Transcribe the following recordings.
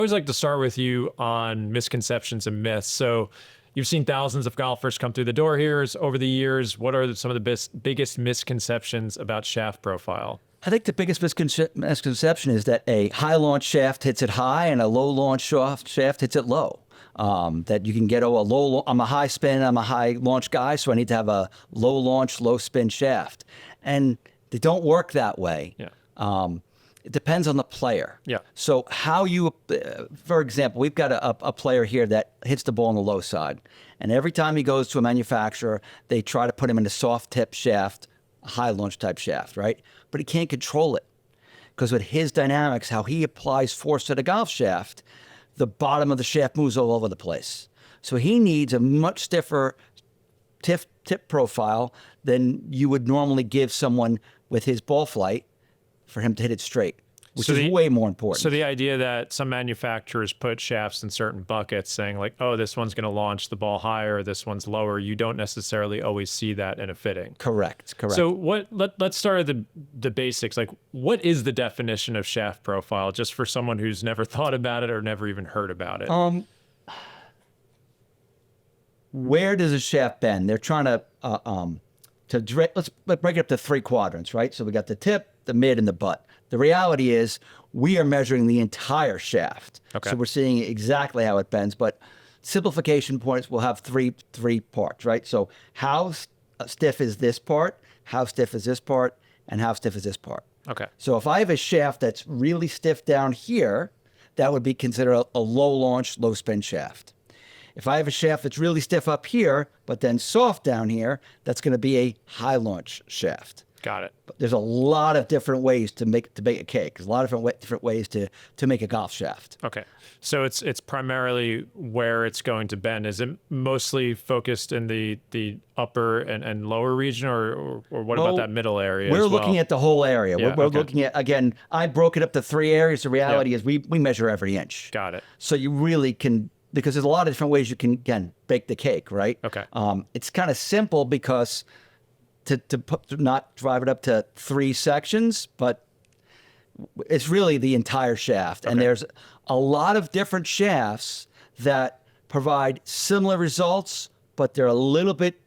always like to start with you on misconceptions and myths. So you've seen thousands of golfers come through the door here over the years. What are some of the biggest misconceptions about shaft profile? I think the biggest misconception is that a high launch shaft hits it high and a low launch shaft hits it low. That you can get, I'm a high spin, I'm a high launch guy, so I need to have a low launch, low spin shaft. And they don't work that way. Yeah. It depends on the player. Yeah. So how you, for example, we've got a player here that hits the ball on the low side. And every time he goes to a manufacturer, they try to put him in a soft tip shaft, a high launch type shaft, right? But he can't control it because with his dynamics, how he applies force to the golf shaft, the bottom of the shaft moves all over the place. So he needs a much stiffer tip profile than you would normally give someone with his ball flight for him to hit it straight, which is way more important. So the idea that some manufacturers put shafts in certain buckets saying like, oh, this one's going to launch the ball higher, this one's lower, you don't necessarily always see that in a fitting. Correct. So let's start at the basics. Like, what is the definition of shaft profile, just for someone who's never thought about it or never even heard about it? Where does a shaft bend? They're trying to let's break it up to 3 quadrants, right? So we got the tip, the mid, and the butt. The reality is we are measuring the entire shaft. Okay. So we're seeing exactly how it bends, but simplification points will have three parts, right? So how stiff is this part, how stiff is this part, and how stiff is this part. Okay. So if I have a shaft that's really stiff down here, that would be considered a low launch, low spin shaft. If I have a shaft that's really stiff up here, but then soft down here, that's going to be a high launch shaft. Got it. But there's a lot of different ways to make a cake. There's a lot of different ways to make a golf shaft. Okay. So it's primarily where it's going to bend. Is it mostly focused in the upper and lower region, or what about that middle area? We're looking at the whole area. Yeah, we're looking at, again, I broke it up to 3 areas. The reality is we measure every inch. Got it. So you really can, because there's a lot of different ways you can, again, bake the cake, right? Okay. It's kind of simple because to not drive it up to 3 sections, but it's really the entire shaft. Okay. And there's a lot of different shafts that provide similar results, but they're a little bit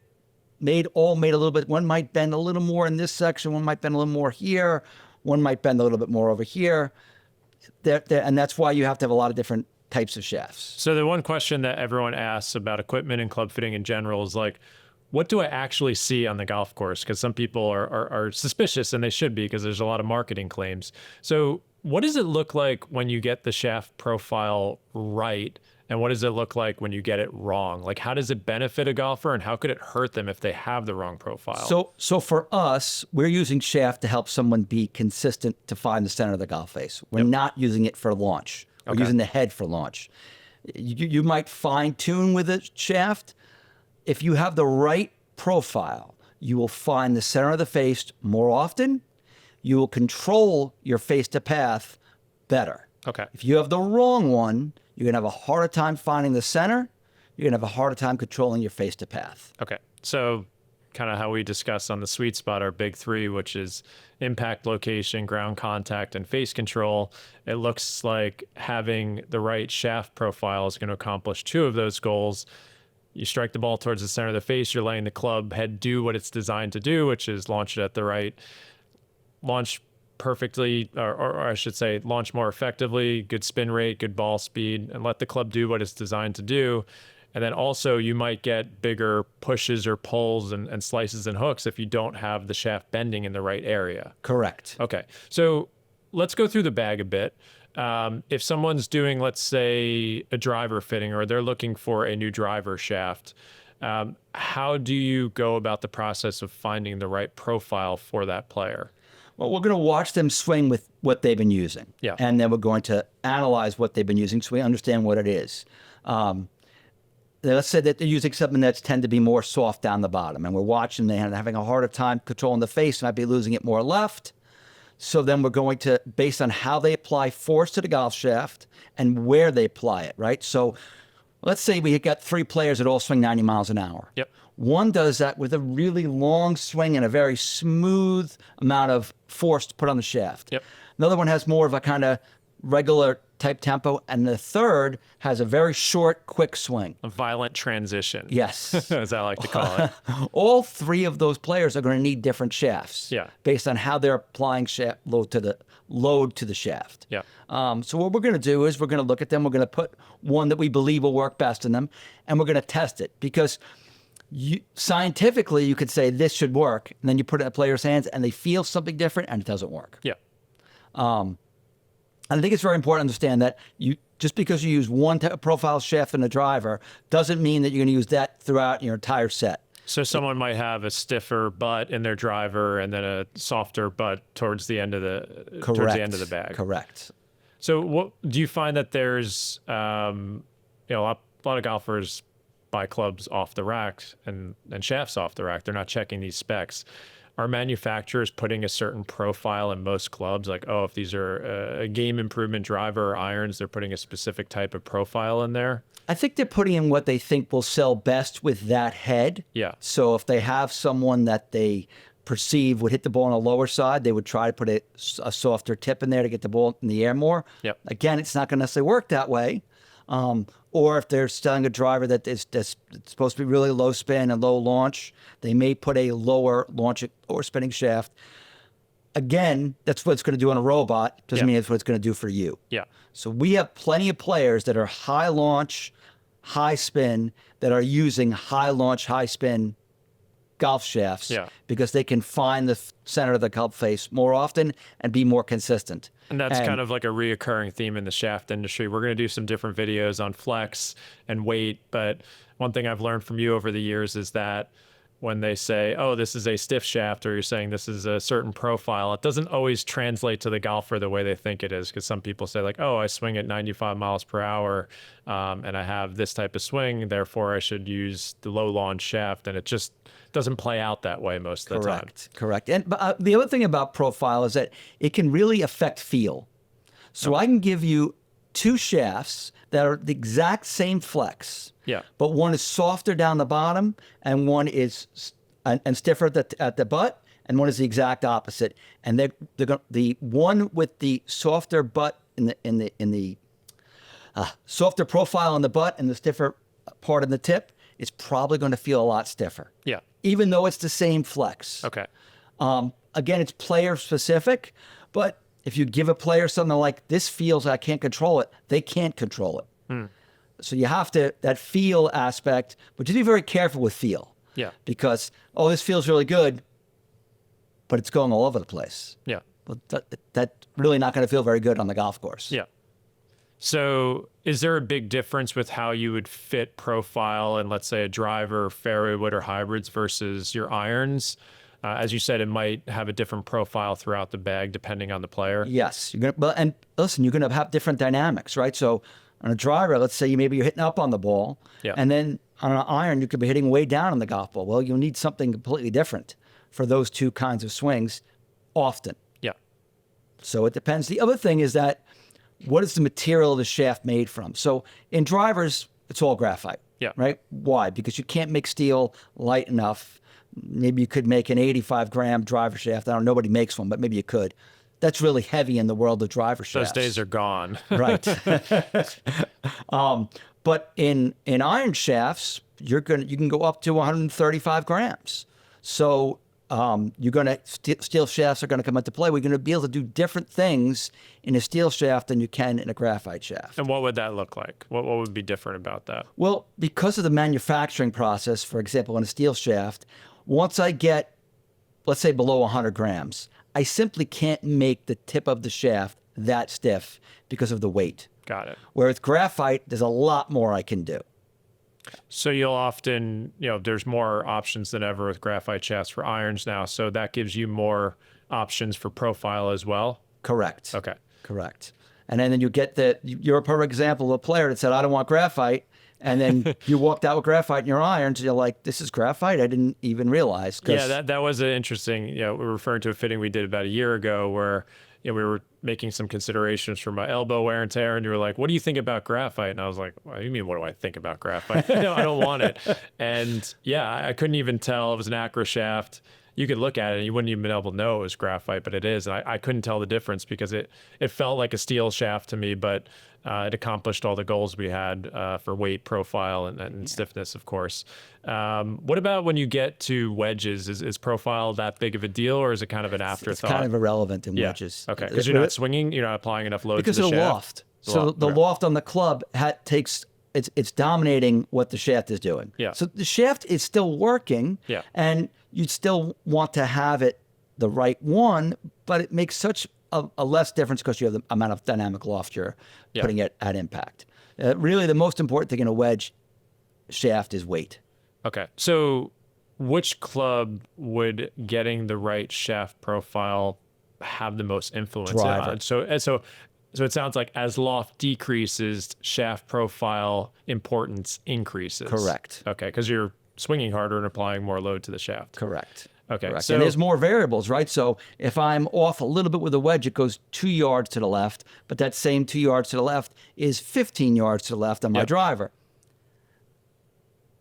made a little bit. One might bend a little more in this section, one might bend a little more here, one might bend a little bit more over here. And that's why you have to have a lot of different types of shafts. So the one question that everyone asks about equipment and club fitting in general is like, what do I actually see on the golf course? Because some people are suspicious, and they should be, because there's a lot of marketing claims. So what does it look like when you get the shaft profile right? And what does it look like when you get it wrong? Like, how does it benefit a golfer, and how could it hurt them if they have the wrong profile? So for us, we're using shaft to help someone be consistent to find the center of the golf face. We're not using it for launch. We're using the head for launch. You might fine tune with a shaft. If you have the right profile, you will find the center of the face more often. You will control your face to path better. Okay. If you have the wrong one, you're going to have a harder time finding the center. You're going to have a harder time controlling your face to path. Okay. So kind of how we discussed on the sweet spot, our big 3, which is impact, location, ground contact, and face control. It looks like having the right shaft profile is going to accomplish 2 of those goals. You strike the ball towards the center of the face, you're letting the club head do what it's designed to do, which is launch it at the right, launch perfectly, or I should say, launch more effectively, good spin rate, good ball speed, and let the club do what it's designed to do. And then also you might get bigger pushes or pulls and slices and hooks if you don't have the shaft bending in the right area. Correct. Okay. So let's go through the bag a bit. If someone's doing, let's say, a driver fitting, or they're looking for a new driver shaft, how do you go about the process of finding the right profile for that player? Well, we're going to watch them swing with what they've been using. Yeah. And then we're going to analyze what they've been using so we understand what it is. Let's say that they're using something that's tend to be more soft down the bottom, and we're watching them having a harder time controlling the face, might be losing it more left. So then we're going to, based on how they apply force to the golf shaft and where they apply it, right? So let's say we got 3 players that all swing 90 miles an hour. Yep. One does that with a really long swing and a very smooth amount of force to put on the shaft. Yep. Another one has more of a kind of regular type tempo, and the third has a very short, quick swing. A violent transition. Yes. As I like to call it. All three of those players are going to need different shafts. Yeah. Based on how they're applying shaft load to the shaft. Yeah. So what we're going to do is we're going to look at them. We're going to put one that we believe will work best in them, and we're going to test it because scientifically you could say this should work, and then you put it in a player's hands and they feel something different and it doesn't work. Yeah. And I think it's very important to understand that just because you use one profile shaft in a driver doesn't mean that you're going to use that throughout your entire set. So someone might have a stiffer butt in their driver and then a softer butt towards the end of the bag. Correct. So what do you find that there's a lot of golfers buy clubs off the rack and shafts off the rack. They're not checking these specs. Are manufacturers putting a certain profile in most clubs? Like, oh, if these are a game improvement driver or irons, they're putting a specific type of profile in there? I think they're putting in what they think will sell best with that head. Yeah. So if they have someone that they perceive would hit the ball on the lower side, they would try to put a softer tip in there to get the ball in the air more. Yep. Again, it's not going to necessarily work that way. Or if they're selling a driver that's supposed to be really low spin and low launch, they may put a lower launch or spinning shaft. Again, that's what it's going to do on a robot. Doesn't mean it's what it's going to do for you. Yeah. So we have plenty of players that are high launch, high spin, that are using high launch, high spin golf shafts because they can find the center of the club face more often and be more consistent. And that's kind of like a reoccurring theme in the shaft industry. We're going to do some different videos on flex and weight, but one thing I've learned from you over the years is that when they say, oh, this is a stiff shaft, or you're saying this is a certain profile, it doesn't always translate to the golfer the way they think it is. Because some people say like, oh, I swing at 95 miles per hour and I have this type of swing, therefore I should use the low launch shaft. And it just doesn't play out that way most of the time. Correct. And the other thing about profile is that it can really affect feel. So I can give you two shafts that are the exact same flex. Yeah. But one is softer down the bottom, and one is and stiffer at the butt, and one is the exact opposite. And the one with the softer butt in the softer profile on the butt and the stiffer part of the tip is probably going to feel a lot stiffer. Yeah. Even though it's the same flex. Okay. Again, it's player specific, but if you give a player something like this feels I can't control it, they can't control it. So you have to, that feel aspect, but just be very careful with feel. Yeah. Because, oh, this feels really good, but it's going all over the place. Yeah. Well, that's really not going to feel very good on the golf course. Yeah. So is there a big difference with how you would fit profile in, let's say, a driver, fairway wood, or hybrids versus your irons? As you said, it might have a different profile throughout the bag depending on the player. Yes. And listen, you're going to have different dynamics, right? So on a driver, let's say maybe you're hitting up on the ball, and then on an iron, you could be hitting way down on the golf ball. Well, you'll need something completely different for those two kinds of swings often. Yeah. So it depends. The other thing is that what is the material of the shaft made from? So in drivers, it's all graphite. Yeah. Right? Why? Because you can't make steel light enough. Maybe you could make an 85-gram driver shaft. I don't know, nobody makes one, but maybe you could. That's really heavy in the world of driver shafts. Those days are gone. Right. But in iron shafts, you can go up to 135 grams. So steel shafts are going to come into play. We're going to be able to do different things in a steel shaft than you can in a graphite shaft. And what would that look like? What would be different about that? Well, because of the manufacturing process, for example, in a steel shaft, once I get, let's say, below 100 grams, I simply can't make the tip of the shaft that stiff because of the weight. Got it. Where with graphite, there's a lot more I can do. So you'll often, there's more options than ever with graphite shafts for irons now. So that gives you more options for profile as well? Correct. Okay. Correct. And then you get you're a perfect example of a player that said, I don't want graphite. And then you walked out with graphite in your irons. And you're like, this is graphite? I didn't even realize. Yeah, that was an interesting, we're referring to a fitting we did about a year ago where we were making some considerations for my elbow wear and tear. And you were like, what do you think about graphite? And I was like, what do you mean, what do I think about graphite? No, I don't want it. And yeah, I couldn't even tell. It was an acro shaft. you could look at it and you wouldn't even be able to know it was graphite, but it is. And I couldn't tell the difference because it felt like a steel shaft to me, but it accomplished all the goals we had for weight profile and stiffness, of course. What about when you get to wedges? Is profile that big of a deal, or is it kind of an afterthought? It's kind of irrelevant in wedges. Okay, because you're not swinging, you're not applying enough load because to the of the shaft. loft. So the loft on the club it's dominating what the shaft is doing. Yeah. So the shaft is still working. Yeah. And you'd still want to have it the right one, but it makes such a less difference because you have the amount of dynamic loft you're putting it at impact. Really, the most important thing in a wedge shaft is weight. Okay. So which club would getting the right shaft profile have the most influence Driver. on? So it sounds like as loft decreases, shaft profile importance increases. Correct. Okay, because you're swinging harder and applying more load to the shaft. Correct. Okay. Correct. So and there's more variables, right? So if I'm off a little bit with a wedge, it goes 2 yards to the left, but that same 2 yards to the left is 15 yards to the left on my driver.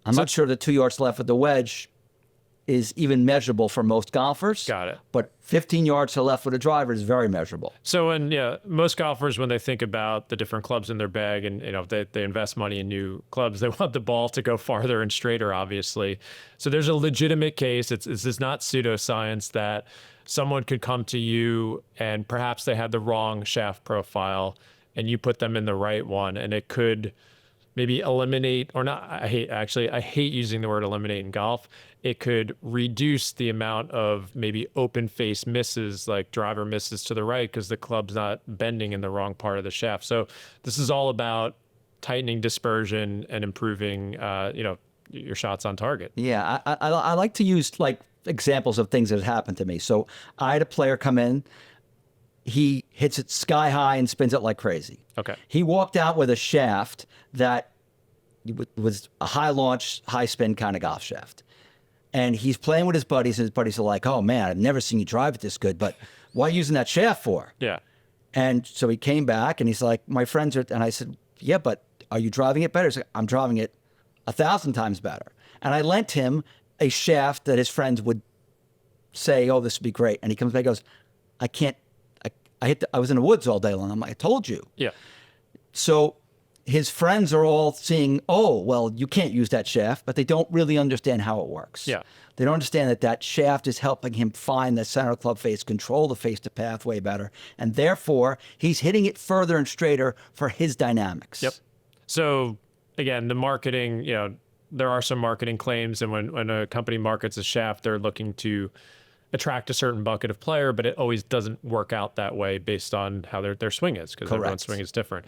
I'm not sure the 2 yards to the left with the wedge is even measurable for most golfers. Got it. But 15 yards to the left with a driver is very measurable. So most golfers, when they think about the different clubs in their bag and they invest money in new clubs, they want the ball to go farther and straighter, obviously. So there's a legitimate case. This is not pseudoscience that someone could come to you and perhaps they had the wrong shaft profile and you put them in the right one, and it could maybe eliminate, or not, I hate using the word eliminate in golf. It could reduce the amount of maybe open face misses, like driver misses to the right because the club's not bending in the wrong part of the shaft. So this is all about tightening dispersion and improving, your shots on target. Yeah, I like to use like examples of things that have happened to me. So I had a player come in, he hits it sky high and spins it like crazy. Okay. He walked out with a shaft that was a high launch, high spin kind of golf shaft. And he's playing with his buddies, and his buddies are like, "Oh man, I've never seen you drive it this good, but why are you using that shaft for?" Yeah. And so he came back and he's like, "My friends are," and I said, "Yeah, but are you driving it better?" He's like, "I'm driving it 1,000 times better." And I lent him a shaft that his friends would say, "Oh, this would be great." And he comes back and goes, "I can't, I was in the woods all day long." I'm like, "I told you." Yeah. So his friends are all seeing, "Oh, well, you can't use that shaft," but they don't really understand how it works. Yeah. They don't understand that that shaft is helping him find the center club face, control the face to path way better, and therefore he's hitting it further and straighter for his dynamics. Yep. So again, the marketing, there are some marketing claims, and when a company markets a shaft, they're looking to attract a certain bucket of player, but it always doesn't work out that way based on how their swing is, because everyone's swing is different.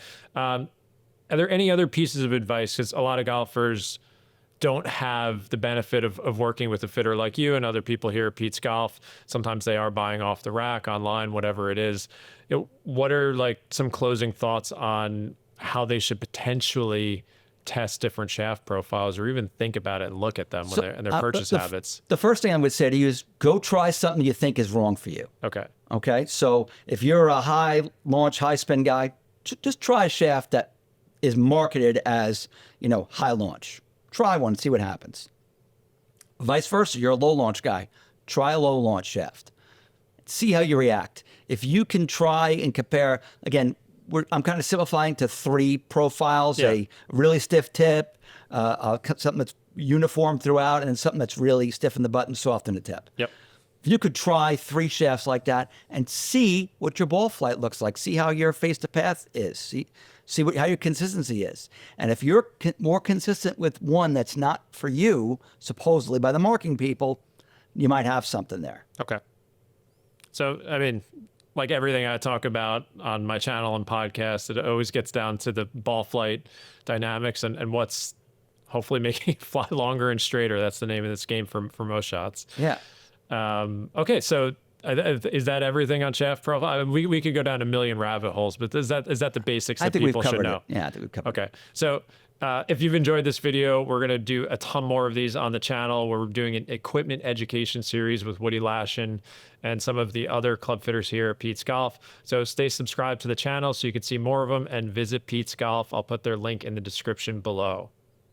Are there any other pieces of advice? Because a lot of golfers don't have the benefit of working with a fitter like you and other people here at Pete's Golf. Sometimes they are buying off the rack, online, whatever it is. What are like some closing thoughts on how they should potentially test different shaft profiles, or even think about it and look at them when they're in their purchase habits? The first thing I would say to you is go try something you think is wrong for you. Okay. Okay. So if you're a high launch, high spin guy, just try a shaft that is marketed as, high launch. Try one, see what happens. Vice versa, you're a low launch guy. Try a low launch shaft. See how you react. If you can try and compare, again, I'm kind of simplifying to 3 profiles: a really stiff tip, something that's uniform throughout, and then something that's really stiff in the butt and soft in the tip. Yep. If you could try 3 shafts like that and see what your ball flight looks like, see how your face to path is, see how your consistency is. And if you're more consistent with one that's not for you, supposedly by the marketing people, you might have something there. Okay. So, I mean, like everything I talk about on my channel and podcast, it always gets down to the ball flight dynamics and what's hopefully making it fly longer and straighter. That's the name of this game for most shots. Yeah. Okay, so is that everything on shaft profile? We could go down a million rabbit holes, but is that the basics that people should know? Yeah, I think we've covered it. Okay, so if you've enjoyed this video, we're going to do a ton more of these on the channel. We're doing an equipment education series with Woody Lashin and some of the other club fitters here at Pete's Golf. So stay subscribed to the channel so you can see more of them, and visit Pete's Golf. I'll put their link in the description below.